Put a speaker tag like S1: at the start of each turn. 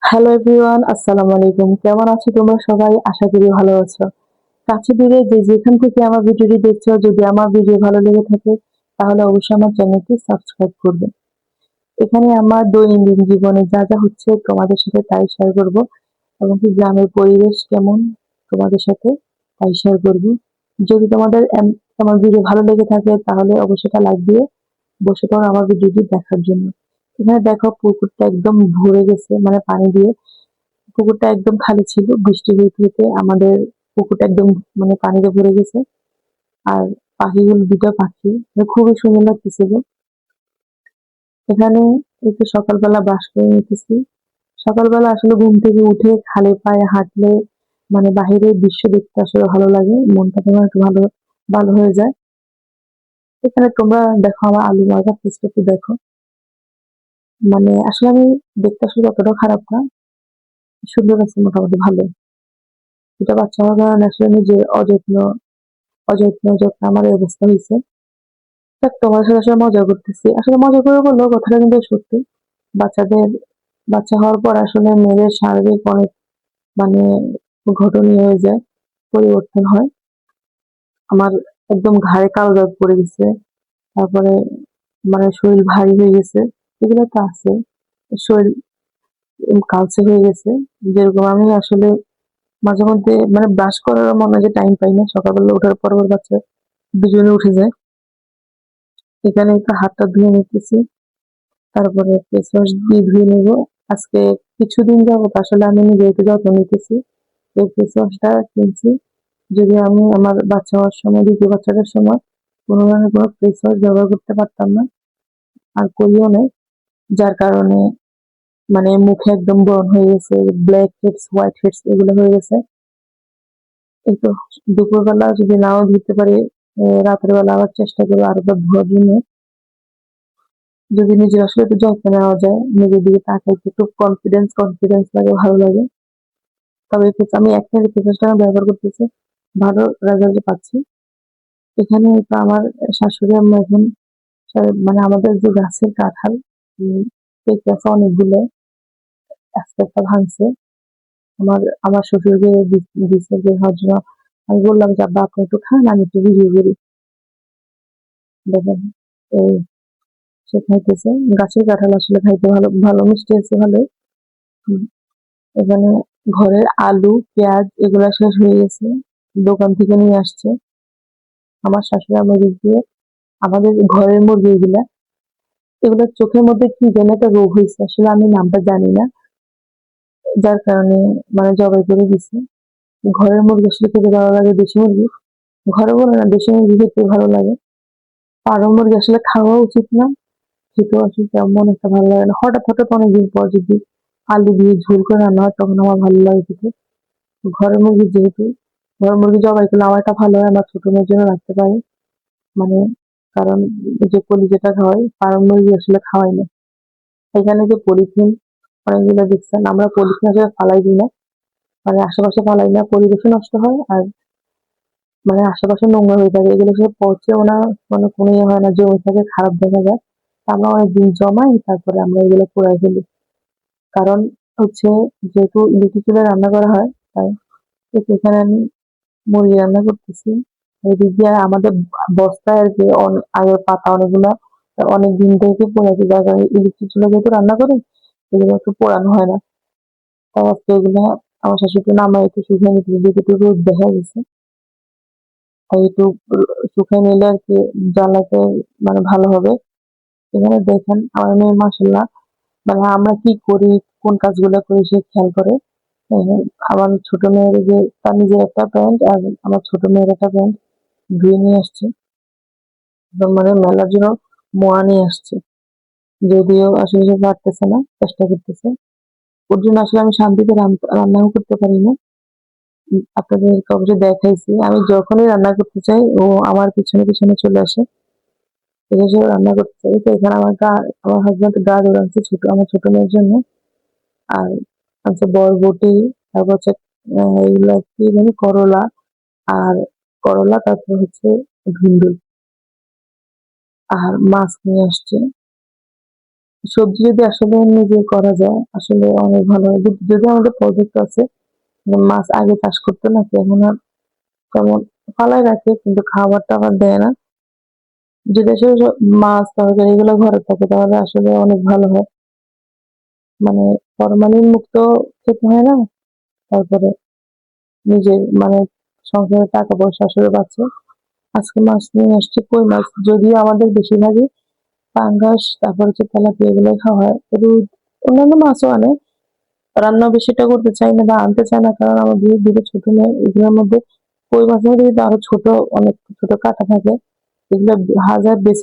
S1: Hello everyone, আসসালামু আলাইকুম। কেমন আছো তোমরা সবাই? আশা করি ভালো আছো। কাছে দূরে যে যেখান থেকে আমার ভিডিওটি দেখছো, যদি আমার ভিডিও ভালো লেগে থাকে তাহলে অবশ্যই আমার চ্যানেলটি সাবস্ক্রাইব করবে। এখানে আমার দৈনন্দিন জীবনে যা যা হচ্ছে তোমাদের সাথে তাই শেয়ার করব, এবং কি গ্রামের পরিবেশ কেমন তোমাদের সাথে তাই শেয়ার করব। যদি তোমাদের আমার ভিডিও ভালো লেগে থাকে তাহলে অবশ্যই একটা লাইক দিয়ে বসে পড়ো আমার ভিডিওটি দেখার জন্য। এখানে দেখো পুকুরটা একদম ভরে গেছে, মানে পানি দিয়ে। পুকুরটা একদম খালি ছিল, বৃষ্টি হইতে হইতে আমাদের পুকুরটা একদম মানে পানিতে ভরে গেছে। আর পাখিগুলো, দুটো পাখি মানে খুবই সুন্দর লাগতেছিল। এখানে একটু সকালবেলা ব্রাশ করে নিতেছি। সকালবেলা আসলে ঘুম থেকে উঠে খালি পায়ে হাঁটলে মানে বাহিরের দৃশ্য দেখতে আসলে ভালো লাগে, মনটা তোমার একটু ভালো ভালো হয়ে যায়। এখানে তোমরা দেখো আমার আলু ভাজা পিসটা একটু দেখো। মানে আসলে আমি দেখতে আসলে অতটা খারাপ না, সুন্দর আছে মোটামুটি ভালো। এটা বাচ্চা হওয়ার কারণে আসলে নিজের অযত্ন আমার এই অবস্থা হয়েছে। দেখ, তোমার সাথে আসলে মজা করতেছি, আসলে মজা করে বললো কথাটা কিন্তু সত্যি। বাচ্চাদের বাচ্চা হওয়ার পর আসলে মেয়েদের শারীরিক অনেক মানে ঘটনীয় হয়ে যায়, পরিবর্তন হয়। আমার একদম ঘাড়ে কালো দাগ পড়ে গেছে, তারপরে মানে শরীর ভারী হয়ে গেছে, এগুলো তো আছে। শরীর কালচে হয়ে গেছে। যেরকম আমি আসলে মাঝে মধ্যে মানে ব্রাশ করার মনে হয় যে টাইম পাই না, সকালবেলা ওঠার পর আবার বাচ্চা দুজনে উঠে যায়। এখানে একটু হাতটা ধুয়ে নিতেছি, তারপরে ফেস ওয়াশ দিয়ে ধুয়ে নেব। আজকে কিছুদিন যাবত আসলে আমি নিজে একটু যত্ন নিতেছি। এই ফেস ওয়াশটা কিনছি, যদি আমি আমার বাচ্চা হওয়ার সময়, দ্বিতীয় বাচ্চাটার সময় কোনো ধরনের কোনো ফেস ওয়াশ ব্যবহার করতে পারতাম না, আর করিও নাই। যার কারণে মানে মুখে একদম ব্রণ হয়ে গেছে, ব্ল্যাক হেডস, হোয়াইট হেডস এগুলো হয়ে গেছে। এই তো দুপুরবেলা যদি নাও ধুতে পারি, রাতের বেলা আবার চেষ্টা করবো আরেকবার ধোয়ার জন্য। যদি নিজের আসলে একটু যত্ন নেওয়া যায়, নিজের দিকে তাকাইতে একটু কনফিডেন্স কনফিডেন্স লাগে, ভালো লাগে। তবে আমি একটা ফেসওয়াশটা ব্যবহার করতেছি, ভালো রেজাল্ট পাচ্ছি। এখানে তো আমার শাশুড়ি আম্মা এখন মানে আমাদের যে গাছের কাঁঠাল পেকে আছে অনেকগুলো, আজকে একটা ভাঙছে। আমার আমার শ্বশুরকে দিচ্ছে যে হওয়ার জন্য। আমি বললাম যে আব্বা আপনি একটু খান, আমি একটু ভিডিও করি। দেখেন, এই সে খাইতেছে। গাছের কাঁঠাল আসলে খাইতে ভালো, ভালো মিষ্টি আছে ভালো। এখানে ঘরের আলু, পেঁয়াজ এগুলা শেষ হয়ে গেছে, দোকান থেকে নিয়ে আসছে আমার শাশুড়ি আমার দিক দিয়ে। আমাদের ঘরের মুরগি এগুলা, এগুলোর চোখের মধ্যে কি যেন একটা রোগ হয়েছে, আসলে আমি নামটা জানি না, যার কারণে মানে জবাই করে দিছে। ঘরের মুরগি আসলে খেতে ভালো লাগে, দেশি মুরগি ঘরে বলে না, দেশি মুরগি খেতে ভালো লাগে। ফার্ম মুরগি আসলে খাওয়া উচিত না, খেতেও আসলে তেমন একটা ভালো লাগে না। হঠাৎ হঠাৎ অনেকদিন পর যদি আলু দিয়ে ঝোল করে রান্না হয় তখন আমার ভালো লাগে খেতে। ঘরের মুরগি যেহেতু, ঘরের মুরগি জবাই করলে আমার একটা ভালো হয়, আমার ছোট মেয়ের জন্য রাখতে পারি। মানে কারণ এই যে কলিজাটা হয়, ফার্ম মুরগি আসলে খাওয়াই না। এখানে যে পলিথিন অনেকগুলো দেখছেন, আমরা পলিথিন আসলে ফালাই দিই না, মানে আশেপাশে ফালাই না, পরিবেশও নষ্ট হয়। আর মানে আশেপাশে নোংরা হয়ে থাকে, এগুলো সব পচেও না, মানে কোনো ইয়ে হয় না, জমে থাকে, খারাপ দেখা যায়। তা আমরা অনেকদিন জমাই, তারপরে আমরা এগুলো পোড়াই ফেলি। কারণ হচ্ছে, যেহেতু ইলেকট্রিক চুলায় রান্না করা হয়, তাই এখানে আমি মুরগি রান্না করতেছি। এদিক দিয়ে আমাদের বস্তায় আর কি আগের পাতা অনেকগুলা অনেক দিন থেকে পড়ে আছে, যার কারণে ইলেকট্রিক চুলা যেহেতু রান্না করি, এগুলো একটু পোড়ানো হয় না। তাই আজকে এগুলো আমার শাশুড়ি নামাই একটু শুকিয়ে নিতে, যেহেতু একটু রোদ দেখা গেছে, তাই একটু শুকিয়ে নিলে আর কি জ্বালাতে মানে ভালো হবে। এখানে দেখেন আমার মেয়ে মাসাল্লাহ, মানে আমরা কি করি, কোন কাজগুলো করি সে খেয়াল করে। হ্যাঁ, আমার ছোট মেয়ের যে তার নিজের একটা প্যান্ট আর আমার ছোট মেয়ের একটা প্যান্ট ধুয়ে নিয়ে আসছে, এবং মানে মেলার জন্য মোয়া নিয়ে আসছে। যদিও আসলে সে পারতেছে না, চেষ্টা করতেছে। ওর জন্য আসলে আমি শান্তিতে রান্নাও করতে পারি না। আপনাদেরকে অবশ্যই দেখাইছি, আমি যখনই রান্না করতে চাই ও আমার পিছনে পিছনে চলে আসে, এসে রান্না করতে চাই। তো এখানে আমার হাজবেন্ড গাজর আনছে ছোট, আমার ছোট মেয়ের জন্য। আর আনছে বরবটি, তারপর হচ্ছে এইগুলো কি জানি করলা, আর করলা, তারপর হচ্ছে ভিন্ডি, আর মাছ নিয়ে আসছে। সবজি যদি আসলে নিজে করা যায় আসলে অনেক ভালো হয়। যদি আমাদের প্রজেক্ট আছে যে মাছ আগে চাষ করতো নাকি এখন আর তেমন ফালায় রাখে কিন্তু খাবার টাবার দেয় না। যদি আসলে মাছ তরকারি এগুলো ঘরে থাকে তাহলে আসলে অনেক ভালো হয়। মানে ফরমালিন মুক্ত খেতে হয় না। তারপরে নিজের মানে সংসারের টাকা পয়সা আসলে বাঁচে। আজকে মাছ নিয়ে আসছি কই মাছ। যদিও আমাদের বেশিরভাগই পাঙ্গাস তারপর হচ্ছে তেলাপিয়া এগুলোই খাওয়া হয়। রুই অন্যান্য মাছও আনে। রান্না বেশিটা করতে চাই না বা আনতে চাই না কারণ আমার দুটো ছোট মেয়ে এগুলোর মধ্যে কই মাছের মধ্যে কিন্তু আরো ছোট অনেক ছোট কাঁটা থাকে। এগুলো হাজার বেশি